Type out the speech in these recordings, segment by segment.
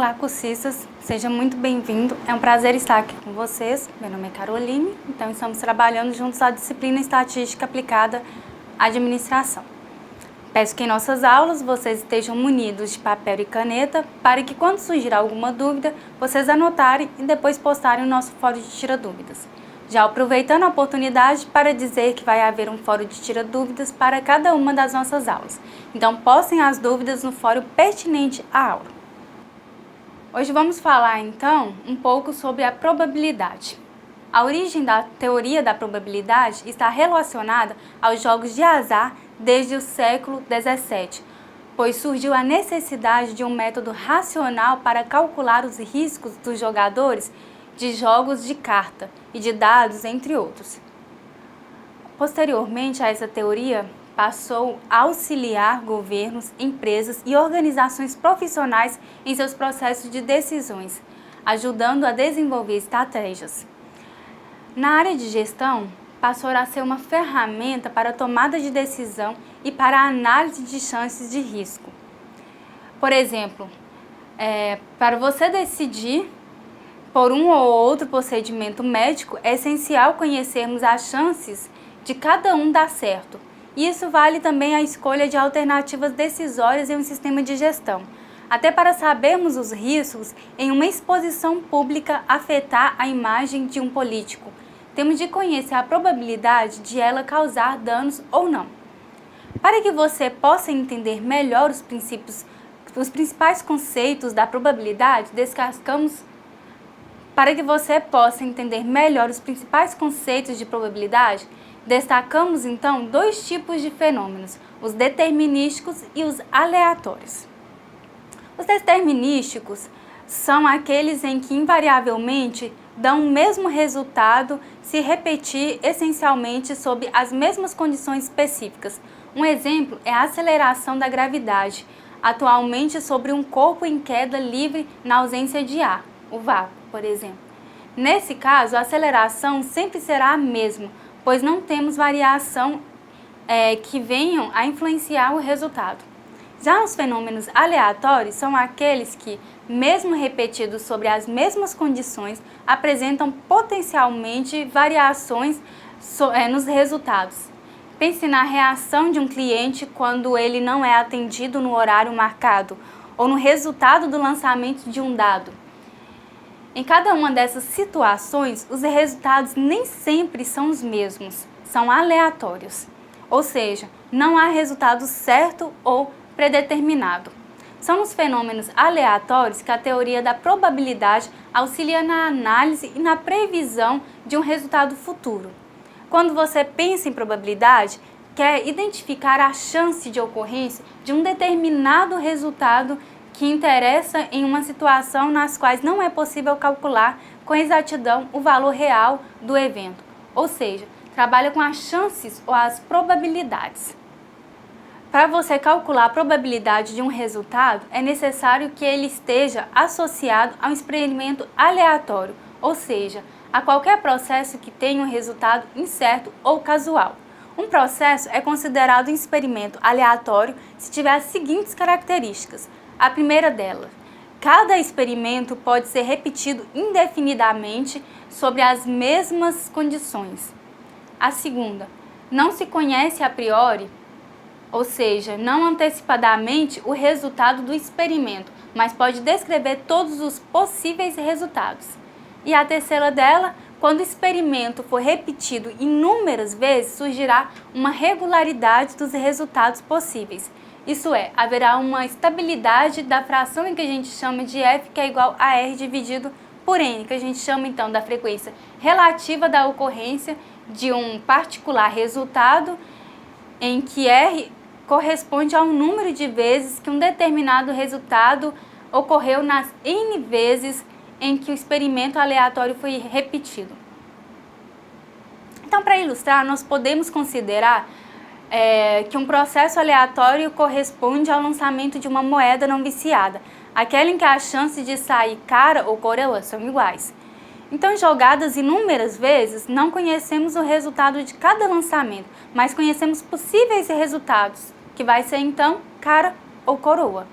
Olá, cursistas, seja muito bem-vindo. É um prazer estar aqui com vocês. Meu nome é Caroline, então estamos trabalhando juntos a disciplina Estatística Aplicada à Administração. Peço que em nossas aulas vocês estejam munidos de papel e caneta para que quando surgir alguma dúvida, vocês anotarem e depois postarem no nosso fórum de tira-dúvidas. Já aproveitando a oportunidade para dizer que vai haver um fórum de tira-dúvidas para cada uma das nossas aulas. Então postem as dúvidas no fórum pertinente à aula. Hoje vamos falar, então, um pouco sobre a probabilidade. A origem da teoria da probabilidade está relacionada aos jogos de azar desde o século XVII, pois surgiu a necessidade de um método racional para calcular os riscos dos jogadores de jogos de carta e de dados, entre outros. Posteriormente a essa teoria, passou a auxiliar governos, empresas e organizações profissionais em seus processos de decisões, ajudando a desenvolver estratégias. Na área de gestão, passou a ser uma ferramenta para a tomada de decisão e para a análise de chances de risco. Por exemplo, para você decidir por um ou outro procedimento médico, é essencial conhecermos as chances de cada um dar certo. Isso vale também a escolha de alternativas decisórias em um sistema de gestão, até para sabermos os riscos em uma exposição pública afetar a imagem de um político. Temos de conhecer a probabilidade de ela causar danos ou não. Para que você possa entender melhor os principais conceitos da probabilidade, destacamos então dois tipos de fenômenos, os determinísticos e os aleatórios. Os determinísticos são aqueles em que invariavelmente dão o mesmo resultado se repetir essencialmente sob as mesmas condições específicas. Um exemplo é a aceleração da gravidade, atualmente sobre um corpo em queda livre na ausência de ar, o vácuo, por exemplo. Nesse caso, a aceleração sempre será a mesma, pois não temos variação que venham a influenciar o resultado. Já os fenômenos aleatórios são aqueles que, mesmo repetidos sobre as mesmas condições, apresentam potencialmente variações nos resultados. Pense na reação de um cliente quando ele não é atendido no horário marcado, ou no resultado do lançamento de um dado. Em cada uma dessas situações, os resultados nem sempre são os mesmos, são aleatórios. Ou seja, não há resultado certo ou predeterminado. São os fenômenos aleatórios que a teoria da probabilidade auxilia na análise e na previsão de um resultado futuro. Quando você pensa em probabilidade, quer identificar a chance de ocorrência de um determinado resultado que interessa em uma situação nas quais não é possível calcular com exatidão o valor real do evento, ou seja, trabalha com as chances ou as probabilidades. Para você calcular a probabilidade de um resultado, é necessário que ele esteja associado a um experimento aleatório, ou seja, a qualquer processo que tenha um resultado incerto ou casual. Um processo é considerado um experimento aleatório se tiver as seguintes características. A primeira delas, cada experimento pode ser repetido indefinidamente sobre as mesmas condições. A segunda, não se conhece a priori, ou seja, não antecipadamente o resultado do experimento, mas pode descrever todos os possíveis resultados. E a terceira dela, quando o experimento for repetido inúmeras vezes, surgirá uma regularidade dos resultados possíveis. Isso é, haverá uma estabilidade da fração em que a gente chama de f, que é igual a r dividido por n, que a gente chama então da frequência relativa da ocorrência de um particular resultado, em que r corresponde ao número de vezes que um determinado resultado ocorreu nas n vezes em que o experimento aleatório foi repetido. Então, para ilustrar, nós podemos considerar que um processo aleatório corresponde ao lançamento de uma moeda não viciada, aquela em que as chances de sair cara ou coroa são iguais. Então, jogadas inúmeras vezes, não conhecemos o resultado de cada lançamento, mas conhecemos possíveis resultados, que vai ser então cara ou coroa.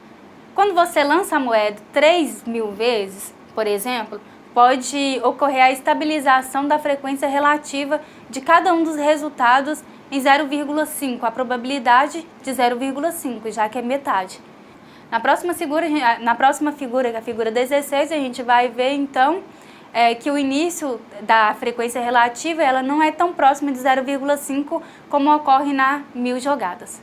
Quando você lança a moeda 3.000 vezes, por exemplo, pode ocorrer a estabilização da frequência relativa de cada um dos resultados em 0,5, a probabilidade de 0,5, já que é metade. Na próxima figura, que é a figura 16, a gente vai ver então que o início da frequência relativa ela não é tão próxima de 0,5 como ocorre na 1.000 jogadas.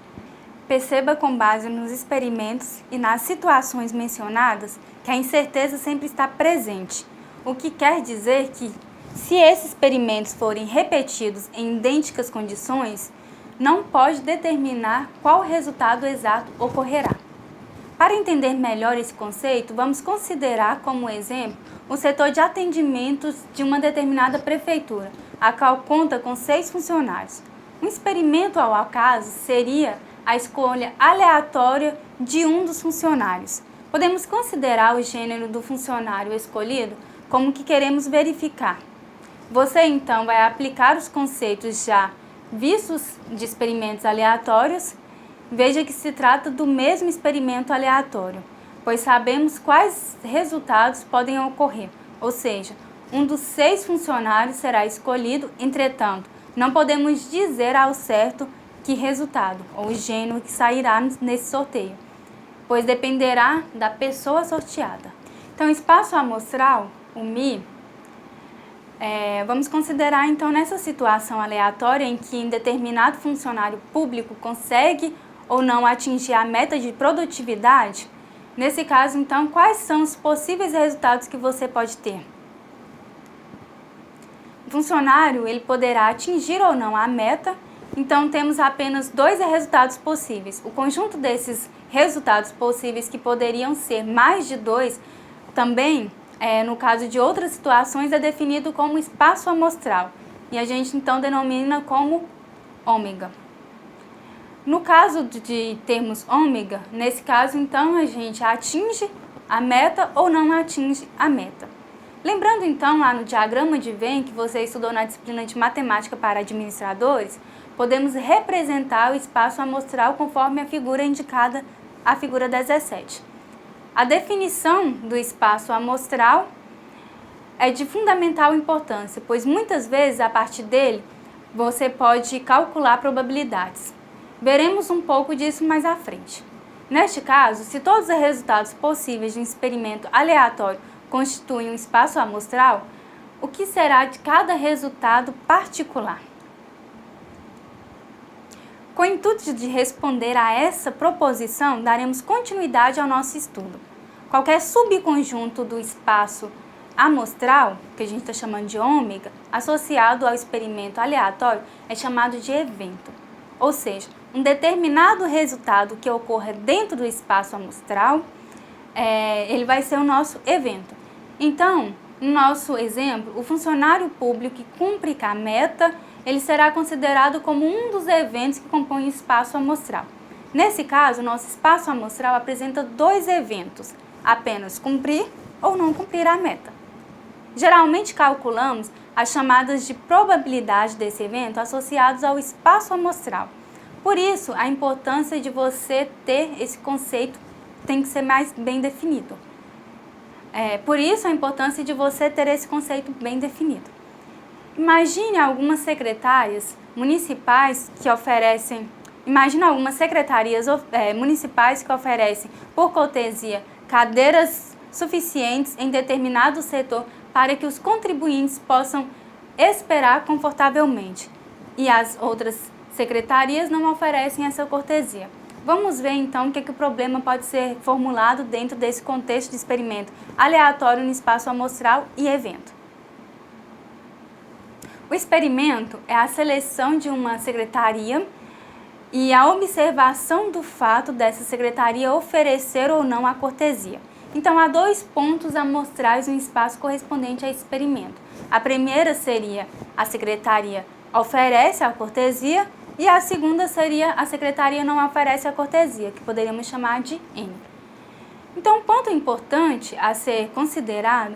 Perceba com base nos experimentos e nas situações mencionadas que a incerteza sempre está presente, o que quer dizer que, se esses experimentos forem repetidos em idênticas condições, não pode determinar qual resultado exato ocorrerá. Para entender melhor esse conceito, vamos considerar como exemplo o setor de atendimentos de uma determinada prefeitura, a qual conta com 6 funcionários. Um experimento ao acaso seria a escolha aleatória de um dos funcionários. Podemos considerar o gênero do funcionário escolhido como que queremos verificar. Você então vai aplicar os conceitos já vistos de experimentos aleatórios. Veja que se trata do mesmo experimento aleatório, pois sabemos quais resultados podem ocorrer, ou seja, um dos 6 funcionários será escolhido, entretanto, não podemos dizer ao certo que resultado ou gênero que sairá nesse sorteio, pois dependerá da pessoa sorteada. Então, espaço amostral, o μ, vamos considerar então nessa situação aleatória em que um determinado funcionário público consegue ou não atingir a meta de produtividade. Nesse caso, então, quais são os possíveis resultados que você pode ter? O funcionário ele poderá atingir ou não a meta. Então, temos apenas 2 resultados possíveis. O conjunto desses resultados possíveis, que poderiam ser mais de 2, também, no caso de outras situações, é definido como espaço amostral. E a gente, então, denomina como ômega. No caso de termos ômega, nesse caso, então, a gente atinge a meta ou não atinge a meta. Lembrando, então, lá no diagrama de Venn, que você estudou na disciplina de matemática para administradores, podemos representar o espaço amostral conforme a figura indicada, a figura 17. A definição do espaço amostral é de fundamental importância, pois muitas vezes, a partir dele, você pode calcular probabilidades. Veremos um pouco disso mais à frente. Neste caso, se todos os resultados possíveis de um experimento aleatório constituem um espaço amostral, o que será de cada resultado particular? Com o intuito de responder a essa proposição, daremos continuidade ao nosso estudo. Qualquer subconjunto do espaço amostral, que a gente está chamando de ômega, associado ao experimento aleatório, é chamado de evento. Ou seja, um determinado resultado que ocorra dentro do espaço amostral, ele vai ser o nosso evento. Então, no nosso exemplo, o funcionário público que cumpre com a meta, ele será considerado como um dos eventos que compõem o espaço amostral. Nesse caso, nosso espaço amostral apresenta 2 eventos, apenas cumprir ou não cumprir a meta. Geralmente calculamos as chamadas de probabilidade desse evento associados ao espaço amostral. Por isso, a importância de você ter esse conceito tem que ser mais bem definido. Por isso, a importância de você ter esse conceito bem definido. Imagine algumas secretarias municipais que oferecem, municipais que oferecem, por cortesia, cadeiras suficientes em determinado setor para que os contribuintes possam esperar confortavelmente. E as outras secretarias não oferecem essa cortesia. Vamos ver então o que o problema pode ser formulado dentro desse contexto de experimento aleatório no espaço amostral e evento. O experimento é a seleção de uma secretaria e a observação do fato dessa secretaria oferecer ou não a cortesia. Então, há 2 pontos amostrais no espaço correspondente a esse experimento. A primeira seria a secretaria oferece a cortesia e a segunda seria a secretaria não oferece a cortesia, que poderíamos chamar de N. Então, um ponto importante a ser considerado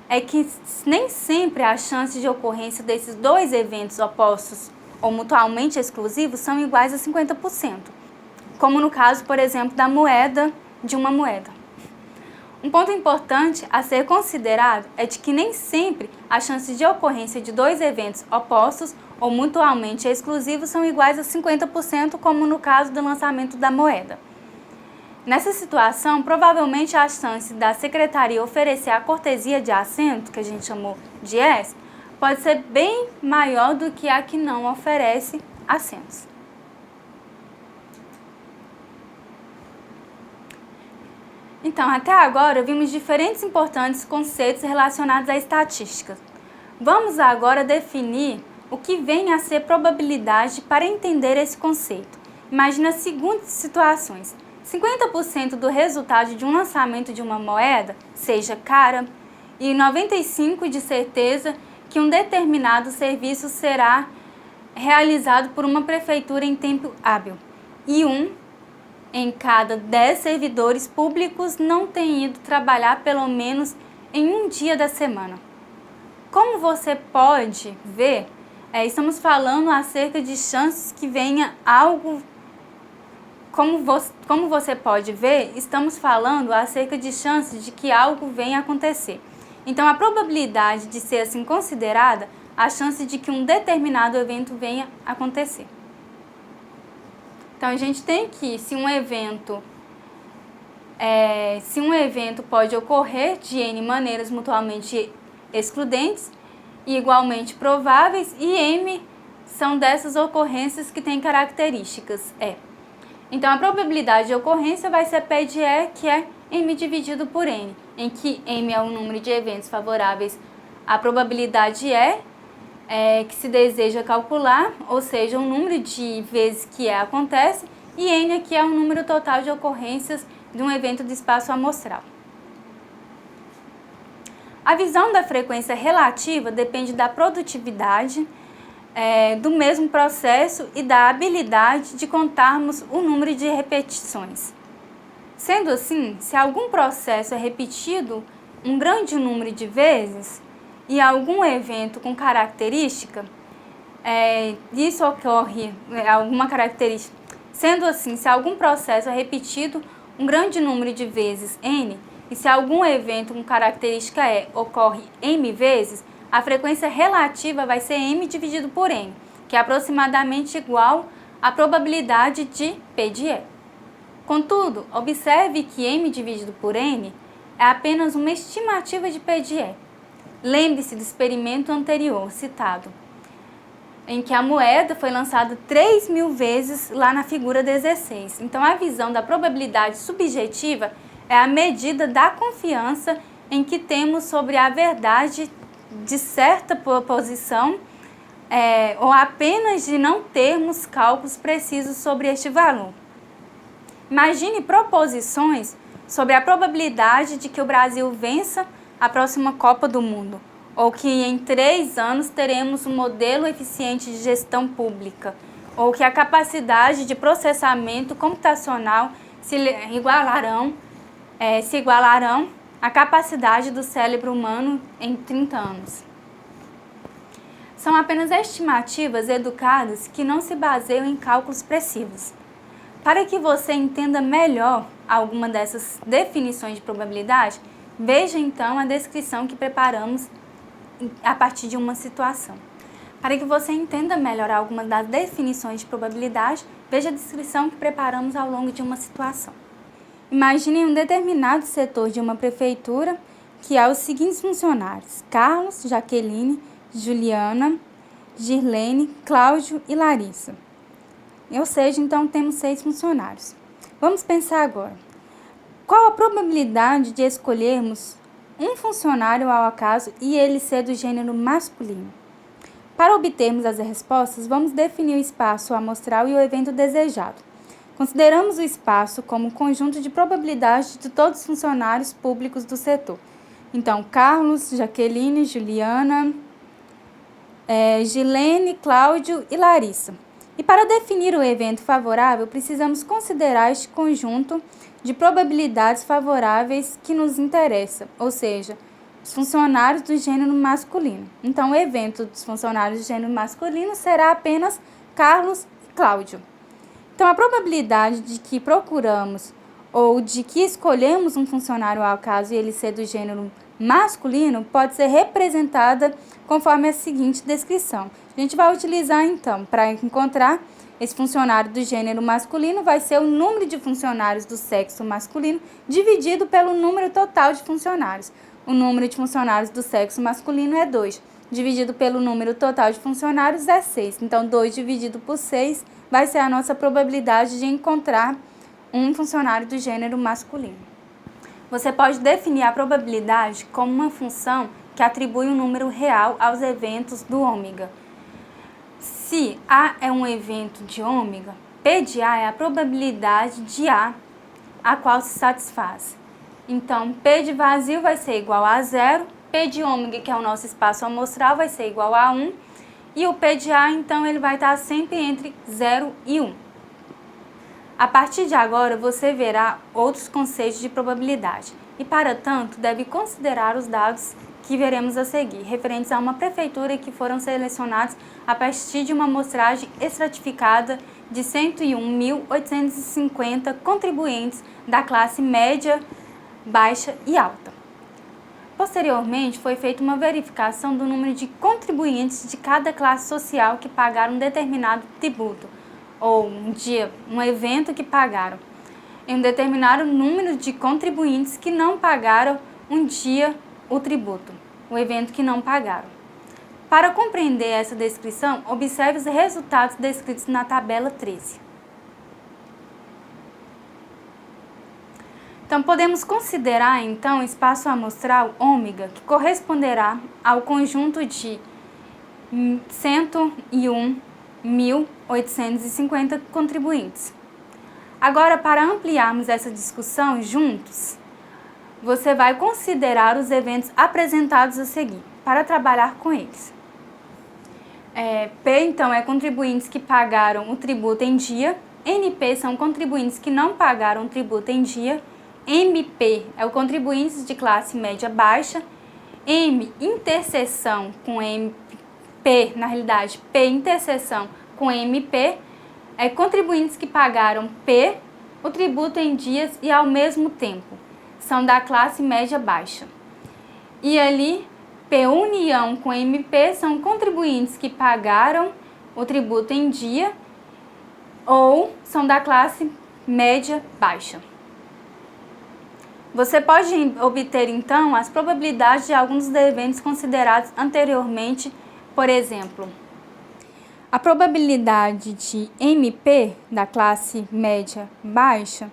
é que nem sempre as chances de ocorrência desses 2 eventos opostos ou mutuamente exclusivos são iguais a 50%, como no caso, por exemplo, de uma moeda. Um ponto importante a ser considerado é de que nem sempre as chances de ocorrência de dois eventos opostos ou mutuamente exclusivos são iguais a 50%, como no caso do lançamento da moeda. Nessa situação, provavelmente a chance da secretaria oferecer a cortesia de assento, que a gente chamou de S, pode ser bem maior do que a que não oferece assentos. Então, até agora, vimos diferentes importantes conceitos relacionados à estatística. Vamos agora definir o que vem a ser probabilidade para entender esse conceito. Imagine as seguintes situações. 50% do resultado de um lançamento de uma moeda seja cara e 95% de certeza que um determinado serviço será realizado por uma prefeitura em tempo hábil e em cada 10 servidores públicos não tem ido trabalhar pelo menos em um dia da semana. Como você pode ver, estamos falando acerca de chances que venha algo. Como você pode ver, estamos falando acerca de chances de que algo venha a acontecer. Então, a probabilidade de ser assim considerada a chance de que um determinado evento venha a acontecer. Então, a gente tem que, se um evento pode ocorrer de N maneiras mutuamente excludentes e igualmente prováveis, e M são dessas ocorrências que têm características E. Então, a probabilidade de ocorrência vai ser P de E, que é M dividido por N, em que M é o número de eventos favoráveis à probabilidade E, que se deseja calcular, ou seja, o número de vezes que E acontece, e N aqui é o número total de ocorrências de um evento do espaço amostral. A visão da frequência relativa depende da produtividade do mesmo processo e da habilidade de contarmos o número de repetições. Sendo assim, se algum processo é repetido um grande número de vezes e algum evento com característica, isso ocorre, alguma característica. Sendo assim, se algum processo é repetido um grande número de vezes N, e se algum evento com característica E ocorre M vezes, a frequência relativa vai ser M dividido por N, que é aproximadamente igual à probabilidade de P de E. Contudo, observe que M dividido por N é apenas uma estimativa de P de E. Lembre-se do experimento anterior citado, em que a moeda foi lançada 3.000 vezes lá na figura 16. Então, a visão da probabilidade subjetiva é a medida da confiança em que temos sobre a verdade de certa proposição, ou apenas de não termos cálculos precisos sobre este valor. Imagine proposições sobre a probabilidade de que o Brasil vença a próxima Copa do Mundo, ou que em 3 anos teremos um modelo eficiente de gestão pública, ou que a capacidade de processamento computacional se igualarão à capacidade do cérebro humano em 30 anos. São apenas estimativas educadas que não se baseiam em cálculos precisos. Para que você entenda melhor alguma dessas definições de probabilidade, veja então a descrição que preparamos a partir de uma situação. Para que você entenda melhor algumas das definições de probabilidade, veja a descrição que preparamos ao longo de uma situação. Imagine um determinado setor de uma prefeitura que há os seguintes funcionários: Carlos, Jaqueline, Juliana, Girlene, Cláudio e Larissa. Ou seja, então temos 6 funcionários. Vamos pensar agora. Qual a probabilidade de escolhermos um funcionário ao acaso e ele ser do gênero masculino? Para obtermos as respostas, vamos definir o espaço amostral e o evento desejado. Consideramos o espaço como um conjunto de probabilidades de todos os funcionários públicos do setor. Então, Carlos, Jaqueline, Juliana, Gilene, Cláudio e Larissa. E para definir o evento favorável, precisamos considerar este conjunto de probabilidades favoráveis que nos interessa, ou seja, os funcionários do gênero masculino. Então, o evento dos funcionários do gênero masculino será apenas Carlos e Cláudio. Então, a probabilidade de que procuramos ou de que escolhemos um funcionário ao caso ele ser do gênero masculino, pode ser representada conforme a seguinte descrição. A gente vai utilizar, então, para encontrar esse funcionário do gênero masculino, vai ser o número de funcionários do sexo masculino dividido pelo número total de funcionários. O número de funcionários do sexo masculino é 2, dividido pelo número total de funcionários é 6. Então, 2 dividido por 6 vai ser a nossa probabilidade de encontrar um funcionário do gênero masculino. Você pode definir a probabilidade como uma função que atribui um número real aos eventos do ômega. Se A é um evento de ômega, P de A é a probabilidade de A qual se satisfaz. Então, P de vazio vai ser igual a 0, P de ômega, que é o nosso espaço amostral, vai ser igual a 1, e o P de A, então, ele vai estar sempre entre 0 e 1. A partir de agora, você verá outros conceitos de probabilidade e, para tanto, deve considerar os dados que veremos a seguir, referentes a uma prefeitura que foram selecionados a partir de uma amostragem estratificada de 101.850 contribuintes da classe média, baixa e alta. Posteriormente, foi feita uma verificação do número de contribuintes de cada classe social que pagaram um determinado tributo, ou um evento que pagaram, em um determinado número de contribuintes que não pagaram o tributo, o evento que não pagaram. Para compreender essa descrição, observe os resultados descritos na tabela 13. Então, podemos considerar, então, o espaço amostral ômega, que corresponderá ao conjunto de 101.850 contribuintes. Agora, para ampliarmos essa discussão juntos, você vai considerar os eventos apresentados a seguir, para trabalhar com eles. P, então, é contribuintes que pagaram o tributo em dia. NP são contribuintes que não pagaram o tributo em dia. MP é o contribuintes de classe média baixa. M, interseção com MP, na realidade, P, interseção com MP, é contribuintes que pagaram P, o tributo em dias e ao mesmo tempo, são da classe média baixa. E ali, P união com MP são contribuintes que pagaram o tributo em dia ou são da classe média baixa. Você pode obter, então, as probabilidades de alguns dos eventos considerados anteriormente, por exemplo, a probabilidade de MP, da classe média baixa,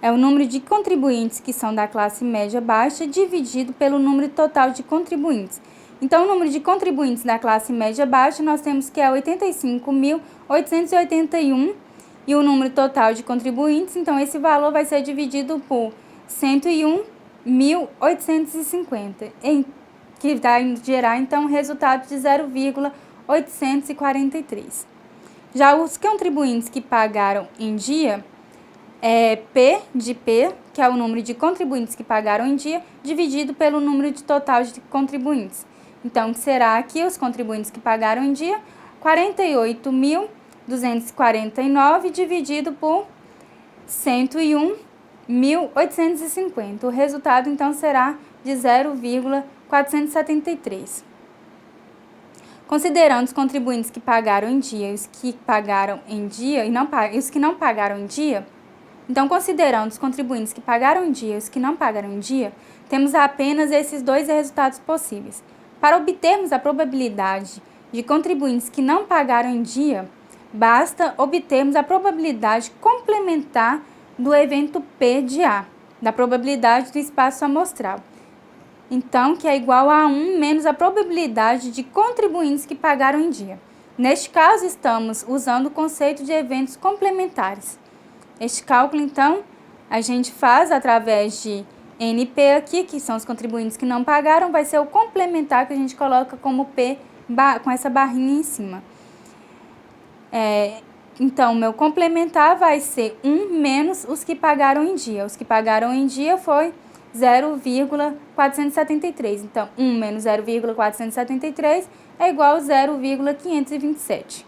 é o número de contribuintes que são da classe média baixa dividido pelo número total de contribuintes. Então, o número de contribuintes da classe média baixa, nós temos que é 85.881 e o número total de contribuintes, então esse valor vai ser dividido por 101.850, que vai gerar, então, um resultado de 0,843. Já os contribuintes que pagaram em dia, P de P, que é o número de contribuintes que pagaram em dia, dividido pelo número de total de contribuintes. Então, será aqui os contribuintes que pagaram em dia, 48.249 dividido por 101.850. O resultado, então, será de 0,473. Considerando os contribuintes que pagaram em dia e os que pagaram em dia e os que não pagaram em dia, então, considerando os contribuintes que pagaram em dia e os que não pagaram em dia, temos apenas esses dois resultados possíveis. Para obtermos a probabilidade de contribuintes que não pagaram em dia, basta obtermos a probabilidade complementar do evento P de A, da probabilidade do espaço amostral. Então, que é igual a 1 menos a probabilidade de contribuintes que pagaram em dia. Neste caso, estamos usando o conceito de eventos complementares. Este cálculo, então, a gente faz através de NP aqui, que são os contribuintes que não pagaram, vai ser o complementar que a gente coloca como P com essa barrinha em cima. Então, o meu complementar vai ser 1 menos os que pagaram em dia. Os que pagaram em dia foi 0,473. Então, 1 menos 0,473 é igual a 0,527.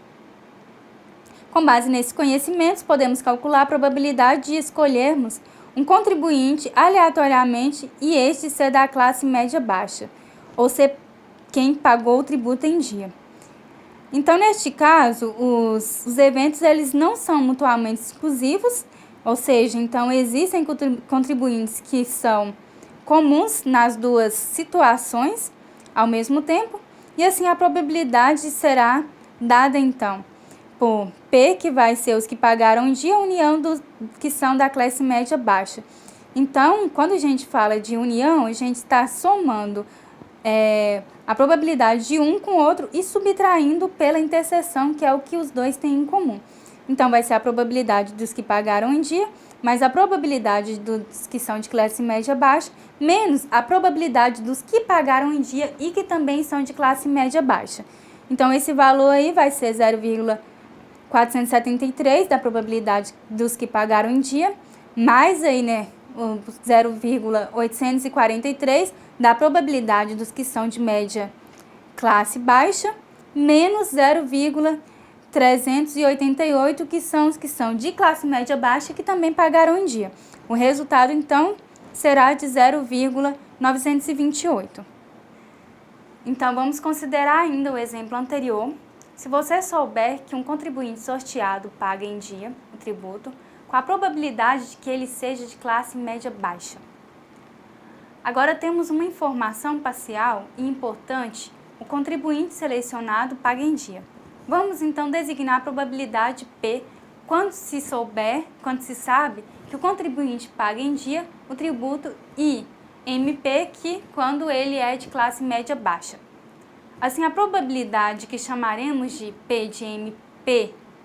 Com base nesses conhecimentos, podemos calcular a probabilidade de escolhermos um contribuinte aleatoriamente e este ser da classe média baixa, ou ser quem pagou o tributo em dia. Então, neste caso, os eventos eles não são mutuamente exclusivos, ou seja, então existem contribuintes que são comuns nas duas situações ao mesmo tempo, e assim a probabilidade será dada então por P, que vai ser os que pagaram em dia, união dos que são da classe média baixa. Então, quando a gente fala de união, a gente está somando a probabilidade de um com o outro e subtraindo pela interseção, que é o que os dois têm em comum. Então, vai ser a probabilidade dos que pagaram em dia, mais a probabilidade dos que são de classe média baixa, menos a probabilidade dos que pagaram em dia e que também são de classe média baixa. Então, esse valor aí vai ser 0,473 da probabilidade dos que pagaram em dia, mais aí, né, 0,843 da probabilidade dos que são de média classe baixa, menos 0,388, que são os que são de classe média baixa que também pagaram em dia. O resultado, então, será de 0,928. Então, vamos considerar ainda o exemplo anterior. Se você souber que um contribuinte sorteado paga em dia o tributo, com a probabilidade de que ele seja de classe média baixa. Agora temos uma informação parcial e importante: o contribuinte selecionado paga em dia. Vamos então designar a probabilidade P quando se sabe que o contribuinte paga em dia o tributo, e MP que quando ele é de classe média baixa. Assim, a probabilidade que chamaremos de P de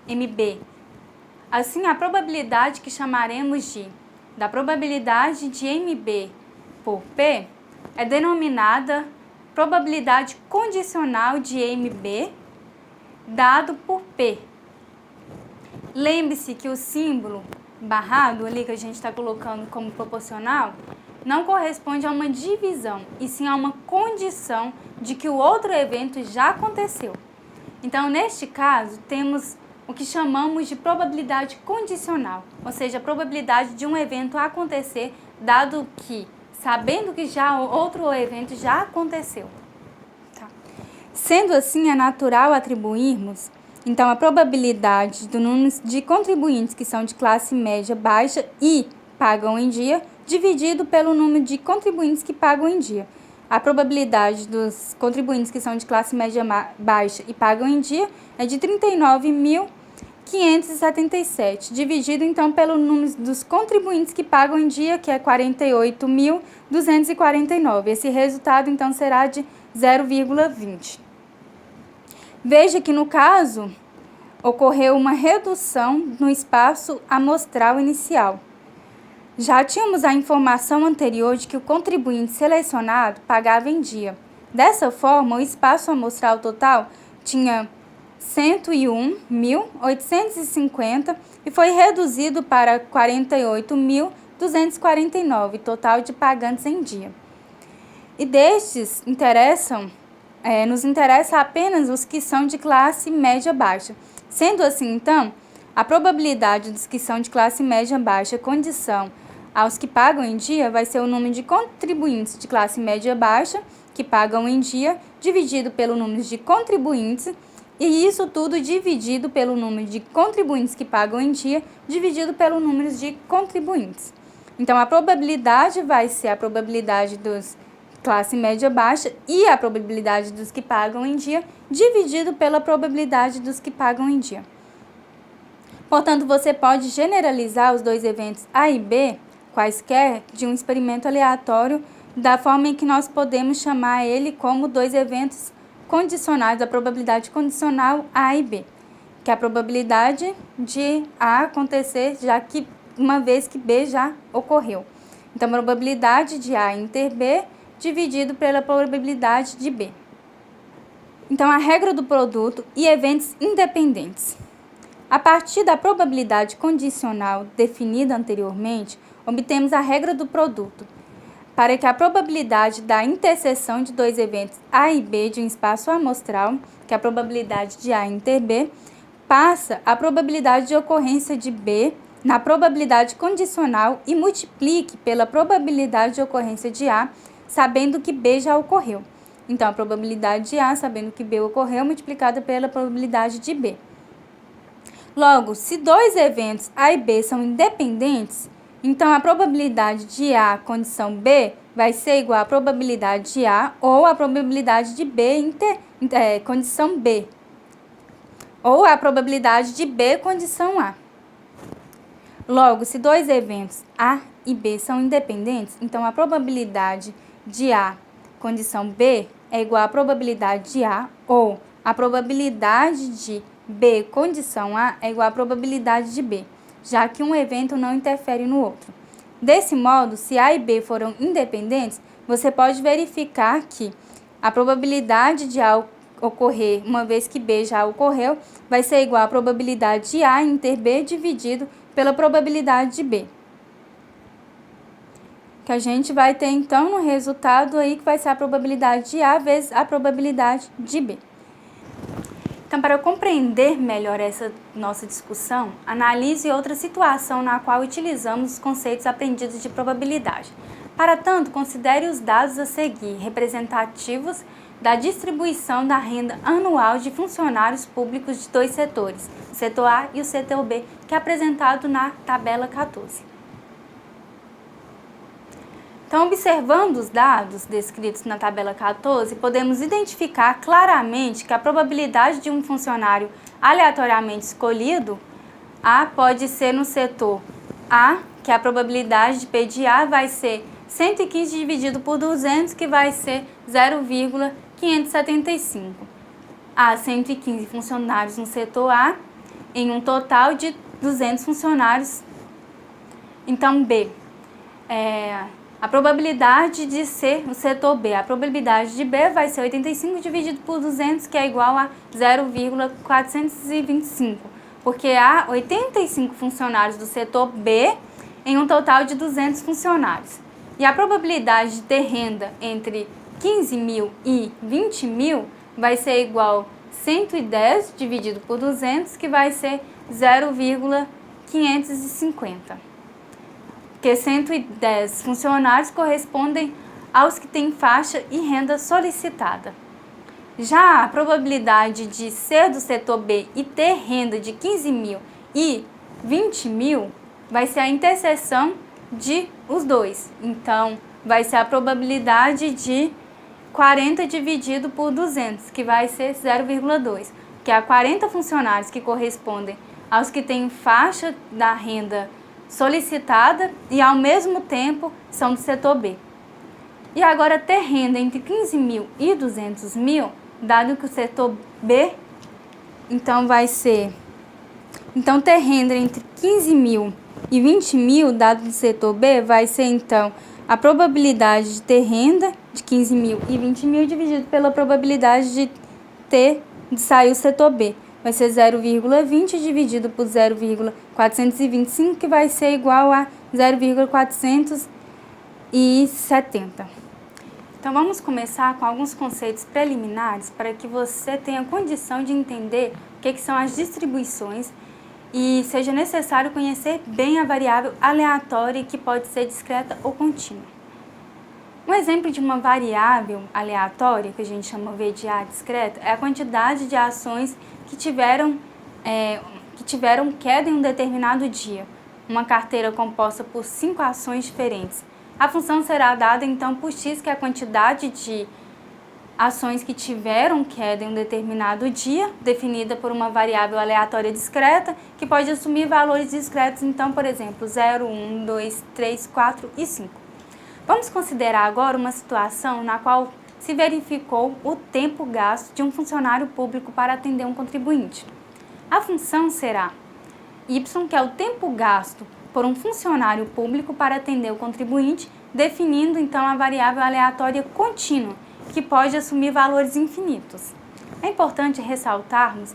MB, assim a probabilidade que chamaremos da probabilidade de MB por P é denominada probabilidade condicional de MB dado por P. Lembre-se que o símbolo barrado ali que a gente está colocando como proporcional não corresponde a uma divisão, e sim a uma condição de que o outro evento já aconteceu. Então, neste caso, temos o que chamamos de probabilidade condicional, ou seja, a probabilidade de um evento acontecer, dado que, sabendo que já outro evento já aconteceu. Tá. Sendo assim, é natural atribuirmos, então, a probabilidade do número de contribuintes que são de classe média baixa e pagam em dia, dividido pelo número de contribuintes que pagam em dia. A probabilidade dos contribuintes que são de classe média baixa e pagam em dia é de 39.577, dividido então pelo número dos contribuintes que pagam em dia, que é 48.249. Esse resultado então será de 0,20. Veja que no caso ocorreu uma redução no espaço amostral inicial. Já tínhamos a informação anterior de que o contribuinte selecionado pagava em dia. Dessa forma, o espaço amostral total tinha 101.850 e foi reduzido para 48.249, total de pagantes em dia. E destes nos interessa apenas os que são de classe média baixa. Sendo assim, então, a probabilidade dos que são de classe média baixa condição aos que pagam em dia vai ser o número de contribuintes de classe média baixa que pagam em dia, dividido pelo número de contribuintes, e isso tudo dividido pelo número de contribuintes que pagam em dia, dividido pelo número de contribuintes. Então, a probabilidade vai ser a probabilidade dos classe média baixa e a probabilidade dos que pagam em dia, dividido pela probabilidade dos que pagam em dia. Portanto, você pode generalizar os dois eventos A e B, quaisquer, de um experimento aleatório, da forma em que nós podemos chamar ele como dois eventos condicionais, a probabilidade condicional A e B, que é a probabilidade de A acontecer já que uma vez que B já ocorreu. Então, a probabilidade de A inter B dividido pela probabilidade de B. Então, a regra do produto e eventos independentes. A partir da probabilidade condicional definida anteriormente, obtemos a regra do produto, para que a probabilidade da interseção de dois eventos A e B de um espaço amostral, que é a probabilidade de A inter B, passa a probabilidade de ocorrência de B na probabilidade condicional e multiplique pela probabilidade de ocorrência de A, sabendo que B já ocorreu. Então, a probabilidade de A, sabendo que B ocorreu, multiplicada pela probabilidade de B. Logo, se dois eventos A e B são independentes, então a probabilidade de A condição B vai ser igual à probabilidade de A ou a probabilidade de B condição B, ou a probabilidade de B condição A. Logo, se dois eventos A e B são independentes, então a probabilidade de A condição B é igual à probabilidade de A ou a probabilidade de B condição A é igual à probabilidade de B, já que um evento não interfere no outro. Desse modo, se A e B foram independentes, você pode verificar que a probabilidade de A ocorrer, uma vez que B já ocorreu, vai ser igual à probabilidade de A inter B dividido pela probabilidade de B. Que a gente vai ter, então, no resultado aí, que vai ser a probabilidade de A vezes a probabilidade de B. Então, para compreender melhor essa nossa discussão, analise outra situação na qual utilizamos os conceitos aprendidos de probabilidade. Para tanto, considere os dados a seguir representativos da distribuição da renda anual de funcionários públicos de dois setores, o setor A e o setor B, que é apresentado na tabela 14. Então, observando os dados descritos na tabela 14, podemos identificar claramente que a probabilidade de um funcionário aleatoriamente escolhido, A, pode ser no setor A, que a probabilidade de P de A vai ser 115 dividido por 200, que vai ser 0,575. Há 115 funcionários no setor A, em um total de 200 funcionários. Então, B, a probabilidade de ser o setor B, a probabilidade de B vai ser 85 dividido por 200, que é igual a 0,425, porque há 85 funcionários do setor B em um total de 200 funcionários. E a probabilidade de ter renda entre 15 mil e 20 mil vai ser igual a 110 dividido por 200, que vai ser 0,550. Porque 110 funcionários correspondem aos que têm faixa e renda solicitada. Já a probabilidade de ser do setor B e ter renda de 15 mil e 20 mil vai ser a interseção de os dois. Então, vai ser a probabilidade de 40 dividido por 200, que vai ser 0,2. Que há 40 funcionários que correspondem aos que têm faixa da renda solicitada e, ao mesmo tempo, são do setor B. E agora, ter renda entre 15 mil e 200 mil, dado que o setor B, então vai ser... Então, ter renda entre 15 mil e 20 mil, dado do setor B, vai ser, então, a probabilidade de ter renda de 15 mil e 20 mil dividido pela probabilidade de sair o setor B. Vai ser 0,20 dividido por 0,425, que vai ser igual a 0,470. Então, vamos começar com alguns conceitos preliminares para que você tenha condição de entender o que são as distribuições e seja necessário conhecer bem a variável aleatória, que pode ser discreta ou contínua. Um exemplo de uma variável aleatória, que a gente chama VDA discreta, é a quantidade de ações que tiveram queda em um determinado dia, uma carteira composta por 5 ações diferentes. A função será dada, então, por x, que é a quantidade de ações que tiveram queda em um determinado dia, definida por uma variável aleatória discreta, que pode assumir valores discretos, então, por exemplo, 0, 1, 2, 3, 4 e 5. Vamos considerar agora uma situação na qual se verificou o tempo gasto de um funcionário público para atender um contribuinte. A função será y, que é o tempo gasto por um funcionário público para atender o contribuinte, definindo então a variável aleatória contínua, que pode assumir valores infinitos. É importante ressaltarmos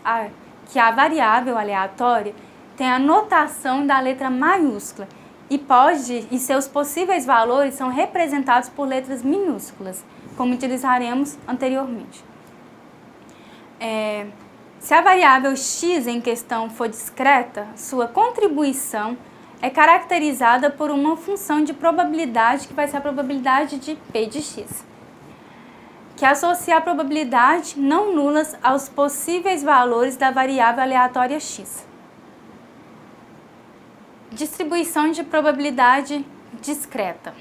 que a variável aleatória tem a notação da letra maiúscula e seus possíveis valores são representados por letras minúsculas, como utilizaremos anteriormente. Se a variável x em questão for discreta, sua contribuição é caracterizada por uma função de probabilidade, que vai ser a probabilidade de P de x, que associa a probabilidade não nulas aos possíveis valores da variável aleatória x. Distribuição de probabilidade discreta.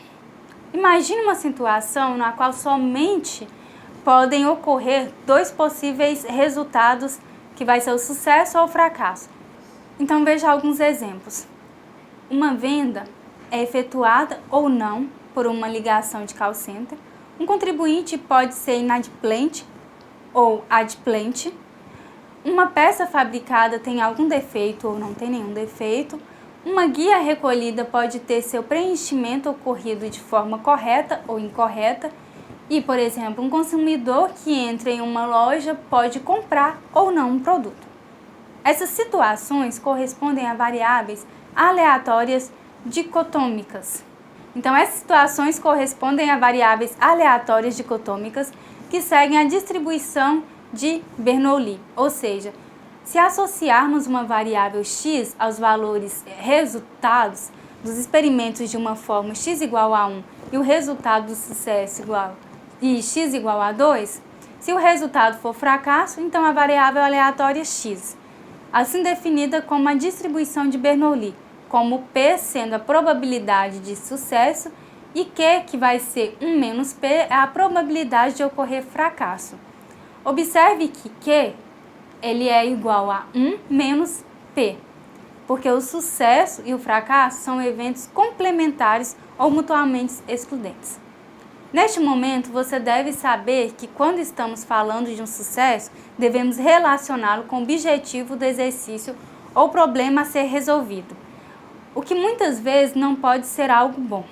Imagine uma situação na qual somente podem ocorrer dois possíveis resultados, que vai ser o sucesso ou o fracasso. Então veja alguns exemplos. Uma venda é efetuada ou não por uma ligação de call center. Um contribuinte pode ser inadimplente ou adimplente. Uma peça fabricada tem algum defeito ou não tem nenhum defeito. Uma guia recolhida pode ter seu preenchimento ocorrido de forma correta ou incorreta. E, por exemplo, um consumidor que entra em uma loja pode comprar ou não um produto. Essas situações correspondem a variáveis aleatórias dicotômicas. Então, essas situações correspondem a variáveis aleatórias dicotômicas que seguem a distribuição de Bernoulli, ou seja, se associarmos uma variável x aos valores resultados dos experimentos de uma forma x igual a 1 e o resultado do sucesso igual e x igual a 2, se o resultado for fracasso, então a variável aleatória x, assim definida como a distribuição de Bernoulli, como P sendo a probabilidade de sucesso e Q, que vai ser 1 menos P, é a probabilidade de ocorrer fracasso. Observe que Q ele é igual a 1 menos P, porque o sucesso e o fracasso são eventos complementares ou mutuamente excludentes. Neste momento, você deve saber que quando estamos falando de um sucesso, devemos relacioná-lo com o objetivo do exercício ou problema a ser resolvido, o que muitas vezes não pode ser algo bom.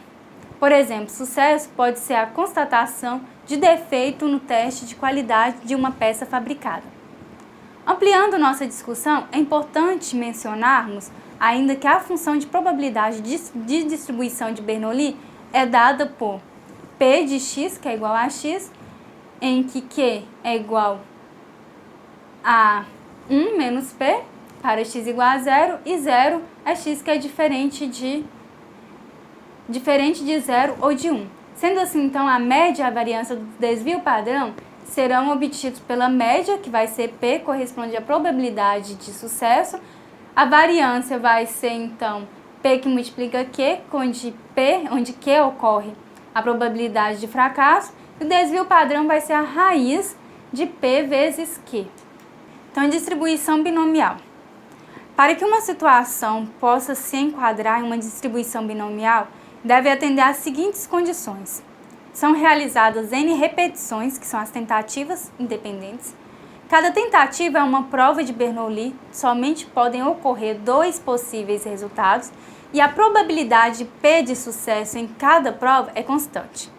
Por exemplo, sucesso pode ser a constatação de defeito no teste de qualidade de uma peça fabricada. Ampliando nossa discussão, é importante mencionarmos ainda que a função de probabilidade de distribuição de Bernoulli é dada por P de x, que é igual a x, em que Q é igual a 1 menos P, para x igual a 0, e 0 é x, que é diferente de 0 ou de 1. Sendo assim, então, a média e a variância do desvio padrão serão obtidos pela média, que vai ser P, corresponde à probabilidade de sucesso. A variância vai ser, então, P que multiplica Q, onde Q ocorre a probabilidade de fracasso. E o desvio padrão vai ser a raiz de P vezes Q. Então, distribuição binomial. Para que uma situação possa se enquadrar em uma distribuição binomial, deve atender às seguintes condições. São realizadas N repetições, que são as tentativas independentes. Cada tentativa é uma prova de Bernoulli, somente podem ocorrer dois possíveis resultados e a probabilidade P de sucesso em cada prova é constante.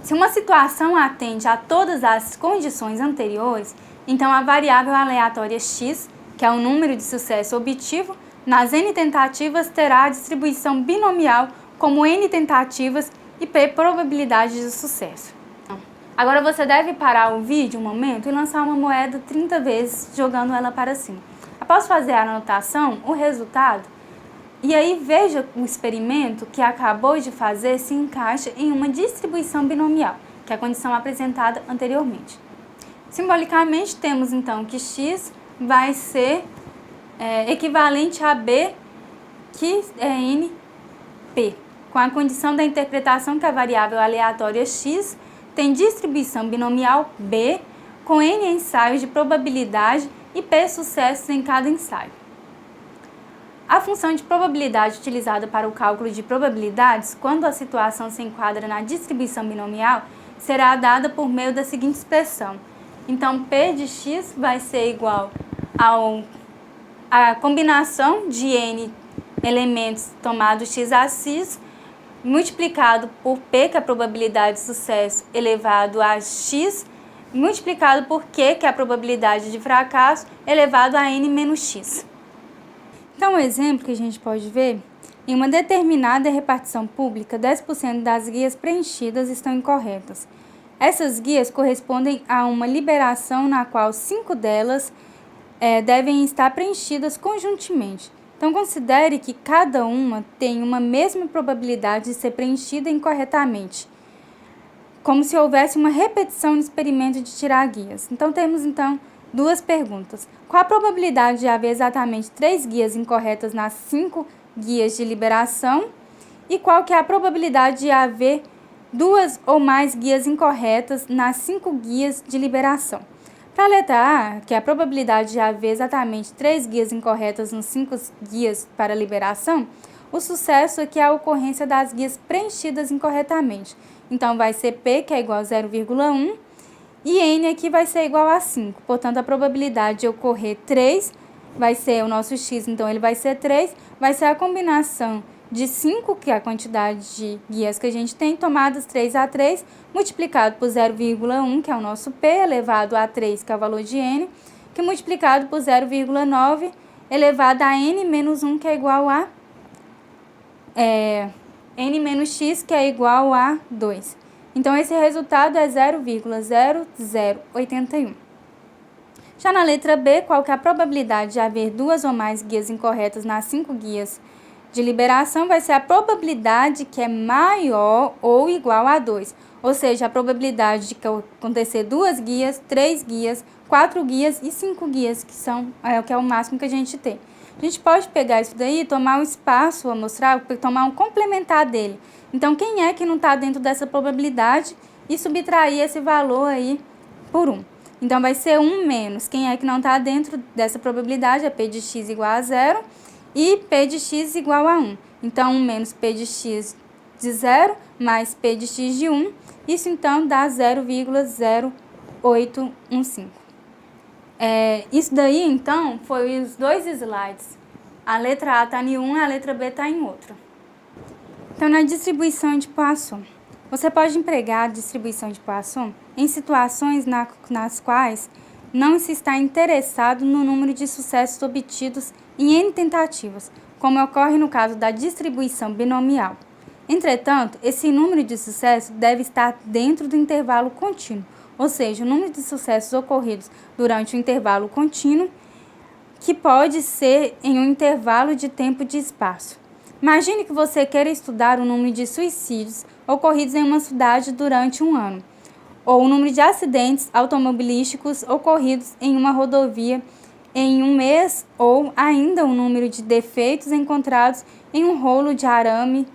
Se uma situação atende a todas as condições anteriores, então a variável aleatória x, que é o número de sucesso obtido, nas N tentativas terá a distribuição binomial como N tentativas e P probabilidade de sucesso. Agora você deve parar o vídeo um momento e lançar uma moeda 30 vezes, jogando ela para cima. Após fazer a anotação, o resultado, e aí veja o experimento que acabou de fazer se encaixa em uma distribuição binomial, que é a condição apresentada anteriormente. Simbolicamente, temos então que x vai ser equivalente a B, que é NP, com a condição da interpretação que a variável aleatória x tem distribuição binomial B, com N ensaios de probabilidade e P sucessos em cada ensaio. A função de probabilidade utilizada para o cálculo de probabilidades, quando a situação se enquadra na distribuição binomial, será dada por meio da seguinte expressão. Então, P de x vai ser igual à combinação de N elementos tomados x a x, multiplicado por P, que é a probabilidade de sucesso, elevado a x, multiplicado por Q, que é a probabilidade de fracasso, elevado a N menos x. Então, um exemplo que a gente pode ver, em uma determinada repartição pública, 10% das guias preenchidas estão incorretas. Essas guias correspondem a uma liberação na qual 5 delas devem estar preenchidas conjuntamente. Então, considere que cada uma tem uma mesma probabilidade de ser preenchida incorretamente, como se houvesse uma repetição no experimento de tirar guias. Então, temos, duas perguntas. Qual a probabilidade de haver exatamente 3 guias incorretas nas 5 guias de liberação? E qual que é a probabilidade de haver 2 ou mais guias incorretas nas 5 guias de liberação? Para a letra A, que é a probabilidade de haver exatamente 3 guias incorretas nos 5 guias para liberação, o sucesso aqui é a ocorrência das guias preenchidas incorretamente. Então, vai ser P, que é igual a 0,1, e N aqui vai ser igual a 5. Portanto, a probabilidade de ocorrer 3 vai ser o nosso X, então ele vai ser 3, vai ser a combinação de 5, que é a quantidade de guias que a gente tem, tomadas 3 a 3, multiplicado por 0,1, que é o nosso P, elevado a 3, que é o valor de N, que multiplicado por 0,9, elevado a N menos 1, que é igual a N menos X, que é igual a 2. Então, esse resultado é 0,0081. Já na letra B, qual que é a probabilidade de haver 2 ou mais guias incorretas nas 5 guias de liberação? Vai ser a probabilidade que é maior ou igual a 2. Ou seja, a probabilidade de acontecer 2 guias, 3 guias, 4 guias e 5 guias, que é o máximo que a gente tem. A gente pode pegar isso daí e tomar um espaço a mostrar, tomar um complementar dele. Então, quem é que não está dentro dessa probabilidade e subtrair esse valor aí por 1? Então, vai ser 1 menos. Quem é que não está dentro dessa probabilidade é P de x igual a 0 e P de x igual a 1. Então, 1 menos P de x de 0 mais P de x de 1. Isso, então, dá 0,0815. Isso daí, então, foi os 2 slides. A letra A está em um e a letra B está em outro. Então, na distribuição de Poisson, você pode empregar a distribuição de Poisson em situações nas quais não se está interessado no número de sucessos obtidos em N tentativas, como ocorre no caso da distribuição binomial. Entretanto, esse número de sucessos deve estar dentro do intervalo contínuo, ou seja, o número de sucessos ocorridos durante o intervalo contínuo, que pode ser em um intervalo de tempo e de espaço. Imagine que você queira estudar o número de suicídios ocorridos em uma cidade durante um ano, ou o número de acidentes automobilísticos ocorridos em uma rodovia em um mês, ou ainda o número de defeitos encontrados em um rolo de arame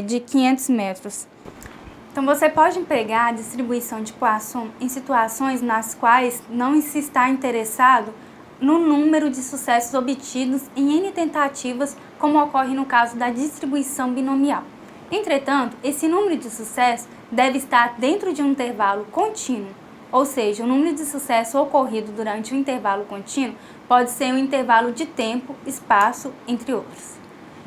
de 500 metros. Então, você pode empregar a distribuição de Poisson em situações nas quais não se está interessado no número de sucessos obtidos em N tentativas, como ocorre no caso da distribuição binomial. Entretanto, esse número de sucessos deve estar dentro de um intervalo contínuo, ou seja, o número de sucessos ocorrido durante um intervalo contínuo pode ser um intervalo de tempo, espaço, entre outros.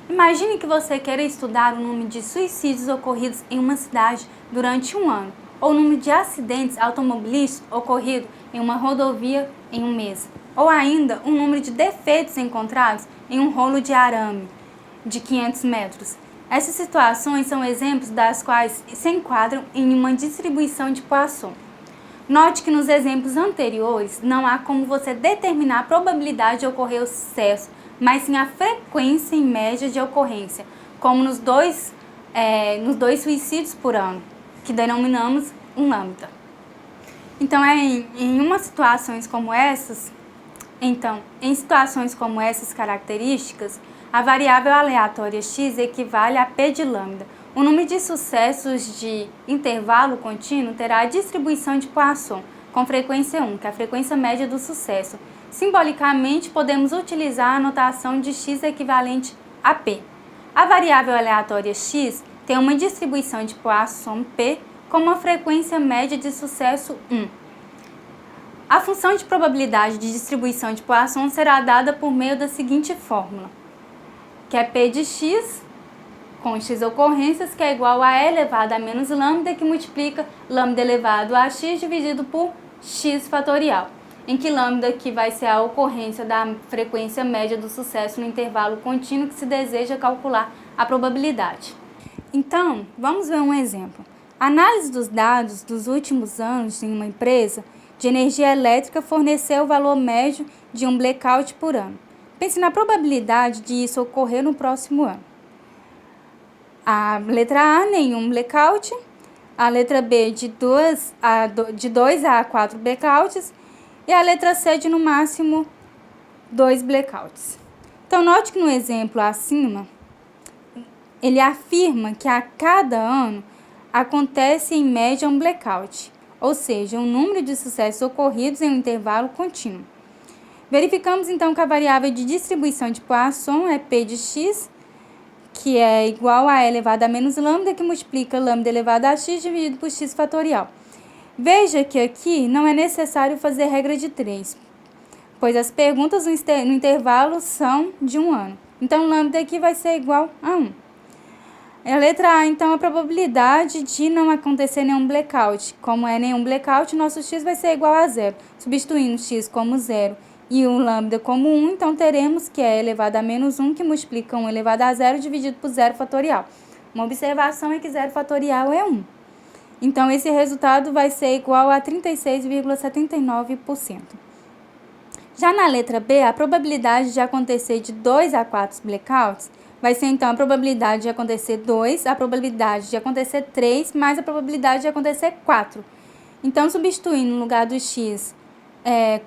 Imagine que você queira estudar o número de suicídios ocorridos em uma cidade durante um ano, ou o número de acidentes automobilísticos ocorridos em uma rodovia em um mês, ou ainda o número de defeitos encontrados em um rolo de arame de 500 metros. Essas situações são exemplos das quais se enquadram em uma distribuição de Poisson. Note que nos exemplos anteriores não há como você determinar a probabilidade de ocorrer o sucesso, mas sim a frequência em média de ocorrência, como nos dois suicídios por ano, que denominamos um lambda. Então, em situações como essas características, a variável aleatória x equivale a P de lambda. O número de sucessos de intervalo contínuo terá a distribuição de Poisson com frequência 1, que é a frequência média do sucesso. Simbolicamente, podemos utilizar a notação de x equivalente a P. A variável aleatória x tem uma distribuição de Poisson P com uma frequência média de sucesso 1. A função de probabilidade de distribuição de Poisson será dada por meio da seguinte fórmula, que é P de x com x ocorrências, que é igual a E elevado a menos lambda, que multiplica lambda elevado a x dividido por x fatorial, em que lambda que vai ser a ocorrência da frequência média do sucesso no intervalo contínuo que se deseja calcular a probabilidade. Então, vamos ver um exemplo. A análise dos dados dos últimos anos em uma empresa de energia elétrica forneceu o valor médio de um blackout por ano. Pense na probabilidade de isso ocorrer no próximo ano. A letra A, nenhum blackout. A letra B, de 2 a 4 blackouts. E a letra C, de no máximo 2 blackouts. Então, note que no exemplo acima, ele afirma que a cada ano acontece em média um blackout, ou seja, um número de sucessos ocorridos em um intervalo contínuo. Verificamos então que a variável de distribuição de Poisson é P de x, que é igual a E elevado a menos lambda, que multiplica lambda elevado a x dividido por x fatorial. Veja que aqui não é necessário fazer regra de 3, pois as perguntas no intervalo são de um ano. Então, lambda aqui vai ser igual a 1. A letra A, então, a probabilidade de não acontecer nenhum blackout. Como é nenhum blackout, nosso x vai ser igual a 0. Substituindo x como 0 e o lambda como 1, então teremos que é elevado a menos 1, que multiplica 1 elevado a 0 dividido por 0 fatorial. Uma observação é que 0 fatorial é 1. Então, esse resultado vai ser igual a 36,79%. Já na letra B, a probabilidade de acontecer de 2 a 4 blackouts vai ser, então, a probabilidade de acontecer 2, a probabilidade de acontecer 3, mais a probabilidade de acontecer 4. Então, substituindo no lugar do x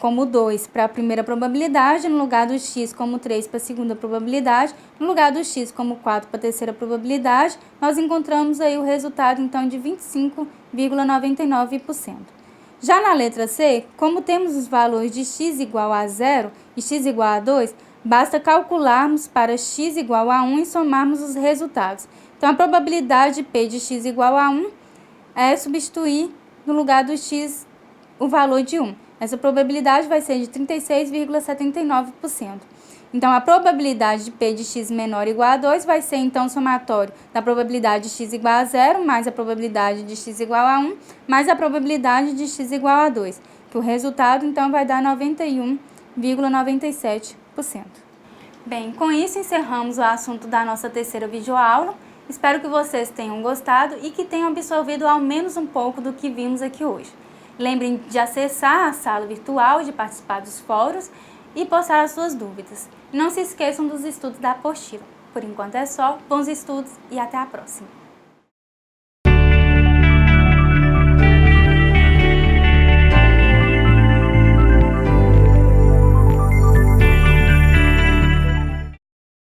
como 2 para a primeira probabilidade, no lugar do x como 3 para a segunda probabilidade, no lugar do x como 4 para a terceira probabilidade, nós encontramos aí o resultado, então, de 25,99%. Já na letra C, como temos os valores de x igual a 0 e x igual a 2, basta calcularmos para x igual a 1 e somarmos os resultados. Então, a probabilidade P de x igual a 1 é substituir no lugar do x o valor de 1. Essa probabilidade vai ser de 36,79%. Então, a probabilidade de P de x menor ou igual a 2 vai ser, então, o somatório da probabilidade de x igual a 0, mais a probabilidade de x igual a 1, mais a probabilidade de x igual a 2. Que o resultado, então, vai dar 91,97%. Bem, com isso encerramos o assunto da nossa terceira videoaula. Espero que vocês tenham gostado e que tenham absorvido ao menos um pouco do que vimos aqui hoje. Lembrem de acessar a sala virtual, de participar dos fóruns e postar as suas dúvidas. Não se esqueçam dos estudos da apostila. Por enquanto é só, bons estudos e até a próxima!